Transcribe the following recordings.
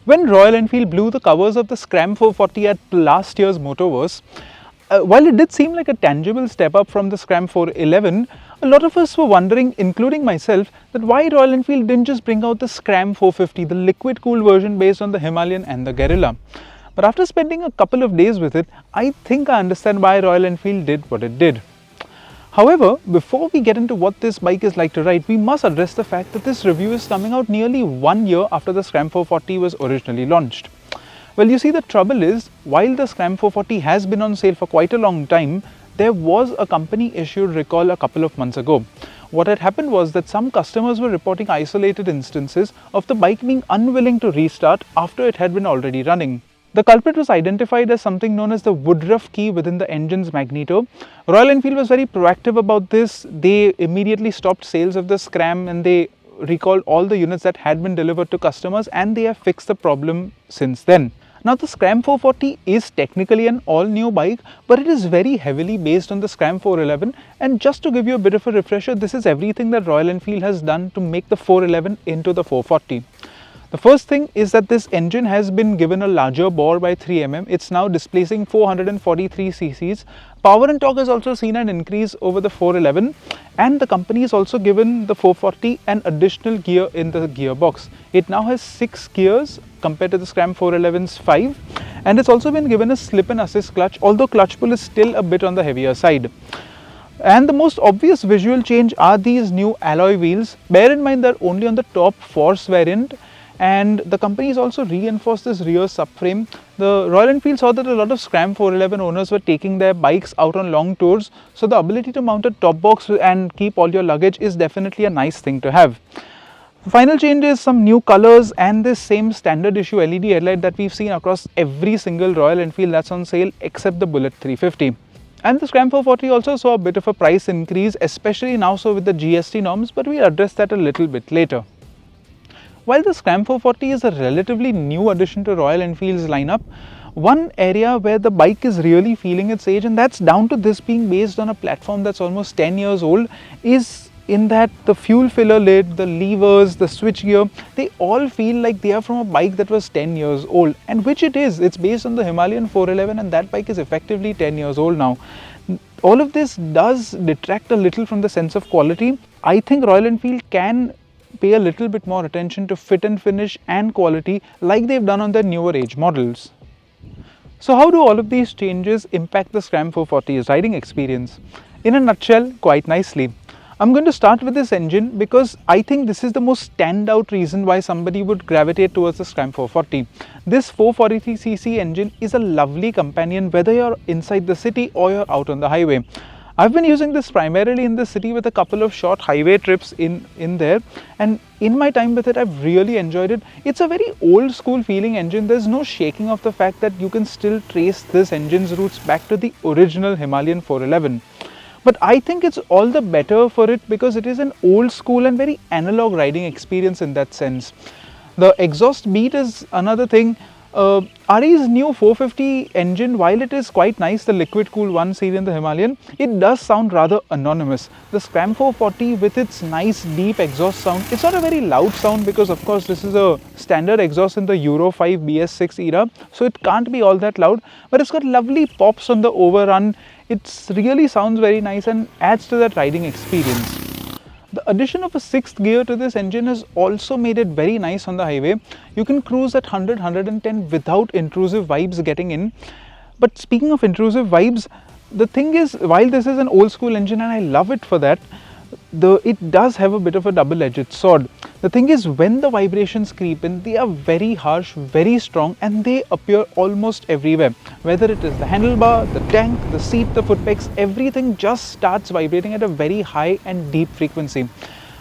When Royal Enfield blew the covers of the Scram 440 at last year's Motorverse, while it did seem like a tangible step up from the Scram 411, a lot of us were wondering, including myself, that why Royal Enfield didn't just bring out the Scram 450, the liquid cooled version based on the Himalayan and the Guerrilla. But after spending a couple of days with it, I think I understand why Royal Enfield did what it did. However, before we get into what this bike is like to ride, we must address the fact that this review is coming out nearly 1 year after the Scram 440 was originally launched. Well, you see, the trouble is, while the Scram 440 has been on sale for quite a long time, there was a company issued recall a couple of months ago. What had happened was that some customers were reporting isolated instances of the bike being unwilling to restart after it had been already running. The culprit was identified as something known as the Woodruff key within the engine's magneto. Royal Enfield was very proactive about this. They immediately stopped sales of the Scram and they recalled all the units that had been delivered to customers, and they have fixed the problem since then. Now, the Scram 440 is technically an all-new bike, but it is very heavily based on the Scram 411, and just to give you a bit of a refresher, this is everything that Royal Enfield has done to make the 411 into the 440. The first thing is that this engine has been given a larger bore by 3 mm. It's now displacing 443 cc's. Power and torque has also seen an increase over the 411, and the company has also given the 440 an additional gear in the gearbox. It now has 6 gears compared to the Scram 411's 5, and it's also been given a slip and assist clutch, although clutch pull is still a bit on the heavier side. And the most obvious visual change are these new alloy wheels. Bear in mind they're only on the top Force variant, and the company has also reinforced this rear subframe. The Royal Enfield saw that a lot of Scram 411 owners were taking their bikes out on long tours, so the ability to mount a top box and keep all your luggage is definitely a nice thing to have. The final change is some new colors and this same standard issue LED headlight that we've seen across every single Royal Enfield that's on sale except the Bullet 350. And the Scram 440 also saw a bit of a price increase, especially now so with the GST norms, but we'll address that a little bit later. While the Scram 440 is a relatively new addition to Royal Enfield's lineup, one area where the bike is really feeling its age, and that's down to this being based on a platform that's almost 10 years old, is in that the fuel filler lid, the levers, the switch gear, they all feel like they are from a bike that was 10 years old, and which it is. It's based on the Himalayan 411, and that bike is effectively 10 years old now. All of this does detract a little from the sense of quality. I think Royal Enfield can pay a little bit more attention to fit and finish and quality like they've done on their newer age models. So how do all of these changes impact the Scram 440's riding experience? In a nutshell, quite nicely. I'm going to start with this engine because I think this is the most standout reason why somebody would gravitate towards the Scram 440. This 443cc engine is a lovely companion whether you're inside the city or you're out on the highway. I've been using this primarily in the city with a couple of short highway trips in there, and in my time with it I've really enjoyed it. It's a very old school feeling engine. There's no shaking of the fact that you can still trace this engine's roots back to the original Himalayan 411. But I think it's all the better for it because it is an old school and very analog riding experience in that sense. The exhaust beat is another thing. RE's new 450 engine, while it is quite nice, the liquid cool one seen in the Himalayan, it does sound rather anonymous. The Scram 440 with its nice deep exhaust sound, it's not a very loud sound because of course this is a standard exhaust in the Euro 5 BS6 era, so it can't be all that loud, but it's got lovely pops on the overrun. It really sounds very nice and adds to that riding experience. The addition of a 6th gear to this engine has also made it very nice on the highway. You can cruise at 100-110 without intrusive vibes getting in. But speaking of intrusive vibes, the thing is, while this is an old school engine and I love it for that, it does have a bit of a double-edged sword. The thing is, when the vibrations creep in, they are very harsh, very strong, and they appear almost everywhere. Whether it is the handlebar, the tank, the seat, the foot pegs, everything just starts vibrating at a very high and deep frequency.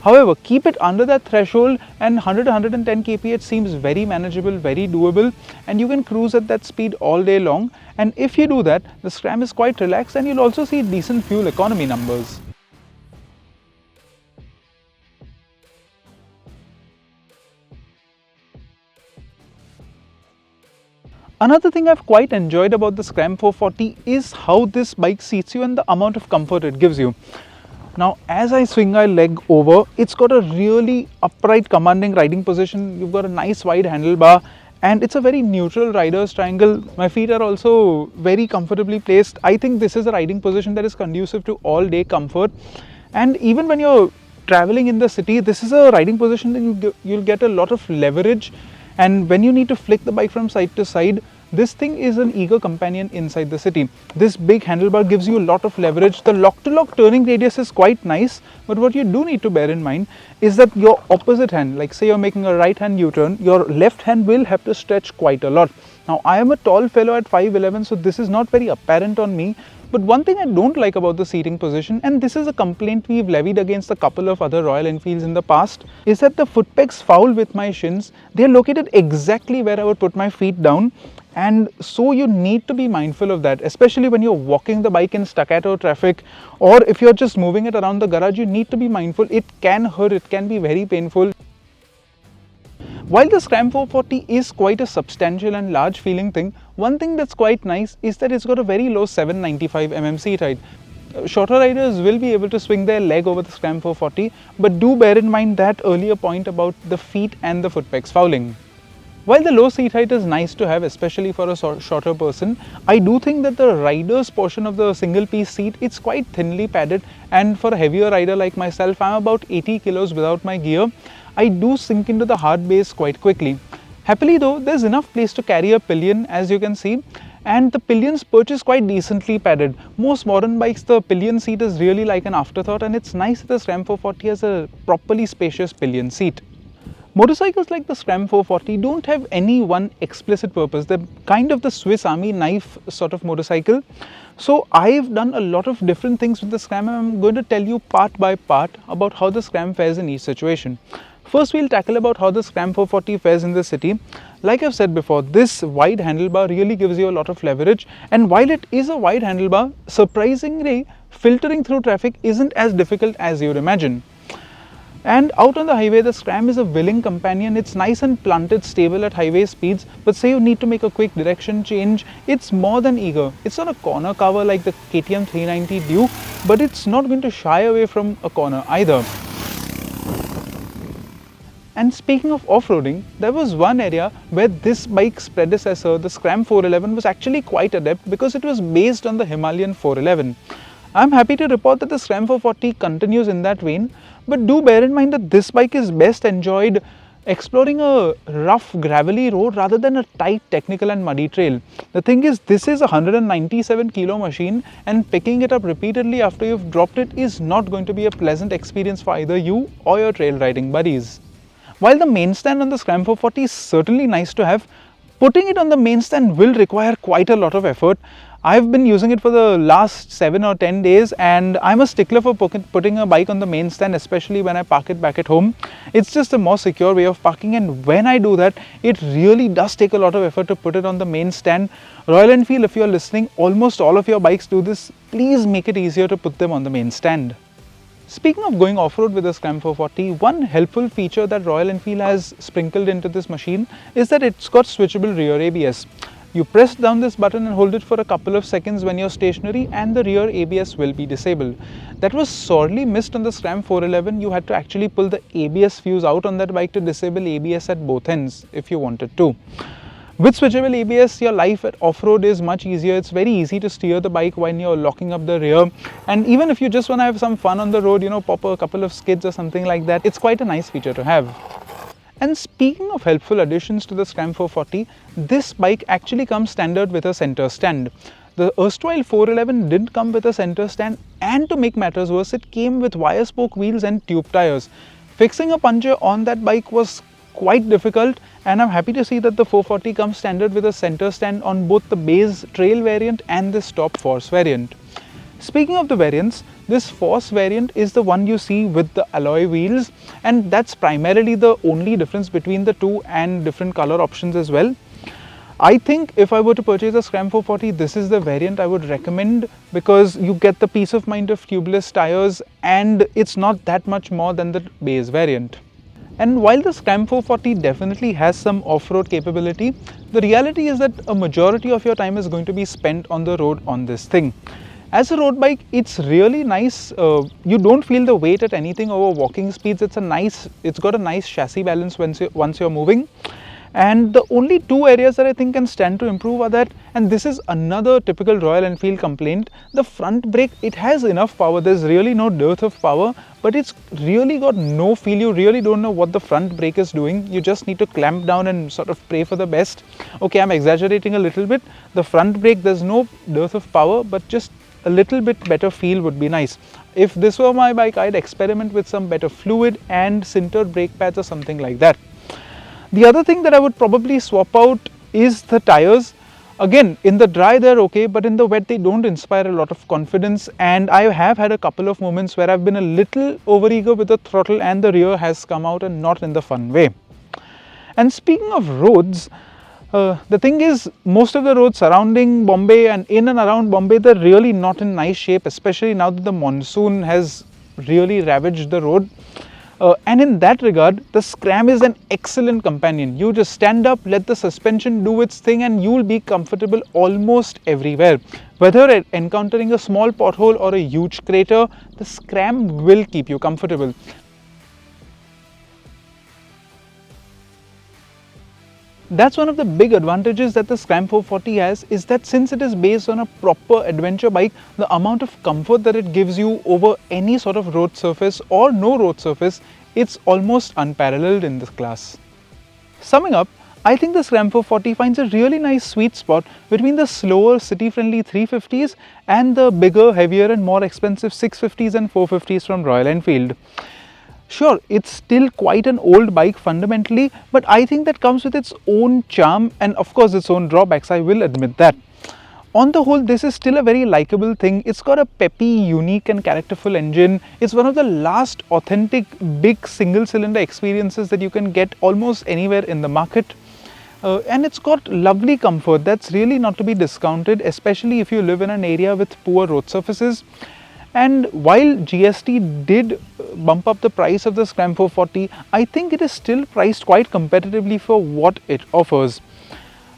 However, keep it under that threshold and 100-110 kph seems very manageable, very doable, and you can cruise at that speed all day long. And if you do that, the Scram is quite relaxed and you'll also see decent fuel economy numbers. Another thing I've quite enjoyed about the Scram 440 is how this bike seats you and the amount of comfort it gives you. Now, as I swing my leg over, it's got a really upright, commanding riding position. You've got a nice wide handlebar, and it's a very neutral rider's triangle. My feet are also very comfortably placed. I think this is a riding position that is conducive to all day comfort, and even when you're traveling in the city, this is a riding position that you'll get a lot of leverage, and when you need to flick the bike from side to side, this thing is an eager companion inside the city. This big handlebar gives you a lot of leverage. The lock-to-lock turning radius is quite nice, but what you do need to bear in mind is that your opposite hand, like say you're making a right hand U-turn, your left hand will have to stretch quite a lot. Now I am a tall fellow at 5'11", so this is not very apparent on me. But one thing I don't like about the seating position, and this is a complaint we've levied against a couple of other Royal Enfields in the past, is that the foot pegs foul with my shins. They're located exactly where I would put my feet down, and so you need to be mindful of that, especially when you're walking the bike in staccato traffic, or if you're just moving it around the garage. You need to be mindful. It can hurt, it can be very painful. While the Scram 440 is quite a substantial and large feeling thing, one thing that's quite nice is that it's got a very low 795mm seat height. Shorter riders will be able to swing their leg over the Scram 440, but do bear in mind that earlier point about the feet and the foot pegs fouling. While the low seat height is nice to have, especially for a shorter person, I do think that the rider's portion of the single piece seat, it's quite thinly padded, and for a heavier rider like myself, I'm about 80 kilos without my gear, I do sink into the hard base quite quickly. Happily though, there's enough place to carry a pillion, as you can see, and the pillion's perch is quite decently padded. Most modern bikes, the pillion seat is really like an afterthought, and it's nice that the Scram 440 has a properly spacious pillion seat. Motorcycles like the Scram 440 don't have any one explicit purpose. They're kind of the Swiss Army knife sort of motorcycle. So I've done a lot of different things with the Scram, and I'm going to tell you part by part about how the Scram fares in each situation. First, we'll tackle about how the Scram 440 fares in the city. Like I've said before, this wide handlebar really gives you a lot of leverage, and while it is a wide handlebar, surprisingly, filtering through traffic isn't as difficult as you'd imagine. And out on the highway, the Scram is a willing companion. It's nice and planted, stable at highway speeds, but say you need to make a quick direction change, it's more than eager. It's not a corner cover like the KTM 390 Duke, but it's not going to shy away from a corner either. And speaking of off-roading, there was one area where this bike's predecessor, the Scram 411, was actually quite adept because it was based on the Himalayan 411. I'm happy to report that the Scram 440 continues in that vein, but do bear in mind that this bike is best enjoyed exploring a rough gravelly road rather than a tight technical and muddy trail. The thing is, this is a 197 kilo machine, and picking it up repeatedly after you've dropped it is not going to be a pleasant experience for either you or your trail riding buddies. While the main stand on the Scram 440 is certainly nice to have, putting it on the main stand will require quite a lot of effort. I've been using it for the last 7 or 10 days, and I'm a stickler for putting a bike on the main stand, especially when I park it back at home. It's just a more secure way of parking, and when I do that, it really does take a lot of effort to put it on the main stand. Royal Enfield, if you're listening, almost all of your bikes do this. Please make it easier to put them on the main stand. Speaking of going off-road with the Scram 440, one helpful feature that Royal Enfield has sprinkled into this machine is that it's got switchable rear ABS. You press down this button and hold it for a couple of seconds when you're stationary, and the rear ABS will be disabled. That was sorely missed on the Scram 411. You had to actually pull the ABS fuse out on that bike to disable ABS at both ends if you wanted to. With switchable ABS, your life at off-road is much easier. It's very easy to steer the bike when you're locking up the rear. And even if you just want to have some fun on the road, pop a couple of skids or something like that, it's quite a nice feature to have. And speaking of helpful additions to the Scram 440, this bike actually comes standard with a center stand. The erstwhile 411 didn't come with a center stand, and to make matters worse, it came with wire spoke wheels and tube tires. Fixing a puncture on that bike was quite difficult, and I'm happy to see that the 440 comes standard with a center stand on both the base trail variant and the top force variant. Speaking of the variants, this force variant is the one you see with the alloy wheels, and that's primarily the only difference between the two, and different color options as well. I think if I were to purchase a Scram 440, this is the variant I would recommend, because you get the peace of mind of tubeless tires, and it's not that much more than the base variant. And while the Scram 440 definitely has some off-road capability, the reality is that a majority of your time is going to be spent on the road on this thing. As a road bike, it's really nice. You don't feel the weight at anything over walking speeds. It's got a nice chassis balance once you're moving. And the only two areas that I think can stand to improve are that, and this is another typical Royal Enfield complaint, the front brake, it has enough power, there's really no dearth of power, but it's really got no feel. You really don't know what the front brake is doing. You just need to clamp down and sort of pray for the best. Okay, I'm exaggerating a little bit. The front brake, there's no dearth of power, but just a little bit better feel would be nice. If this were my bike, I'd experiment with some better fluid and sintered brake pads or something like that. The other thing that I would probably swap out is the tires. Again, in the dry they're okay, but in the wet they don't inspire a lot of confidence, and I have had a couple of moments where I've been a little overeager with the throttle and the rear has come out, and not in the fun way. And speaking of roads, the thing is, most of the roads surrounding Bombay and in and around Bombay, they're really not in nice shape, especially now that the monsoon has really ravaged the road. And in that regard, the Scram is an excellent companion. You just stand up, let the suspension do its thing, and you'll be comfortable almost everywhere. Whether encountering a small pothole or a huge crater, the Scram will keep you comfortable. That's one of the big advantages that the Scram 440 has, is that since it is based on a proper adventure bike, the amount of comfort that it gives you over any sort of road surface or no road surface, it's almost unparalleled in this class. Summing up, I think the Scram 440 finds a really nice sweet spot between the slower city-friendly 350s and the bigger, heavier and more expensive 650s and 450s from Royal Enfield. Sure, it's still quite an old bike fundamentally, but I think that comes with its own charm and of course its own drawbacks, I will admit that. On the whole, this is still a very likable thing. It's got a peppy, unique and characterful engine. It's one of the last authentic big single cylinder experiences that you can get almost anywhere in the market. And it's got lovely comfort that's really not to be discounted, especially if you live in an area with poor road surfaces. And while GST did bump up the price of the Scram 440, I think it is still priced quite competitively for what it offers.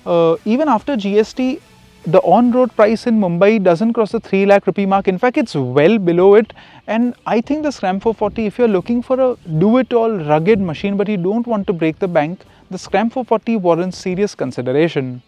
Even after GST, the on-road price in Mumbai doesn't cross the 3 lakh rupee mark. In fact, it's well below it. And I think the Scram 440, if you're looking for a do-it-all rugged machine but you don't want to break the bank, the Scram 440 warrants serious consideration.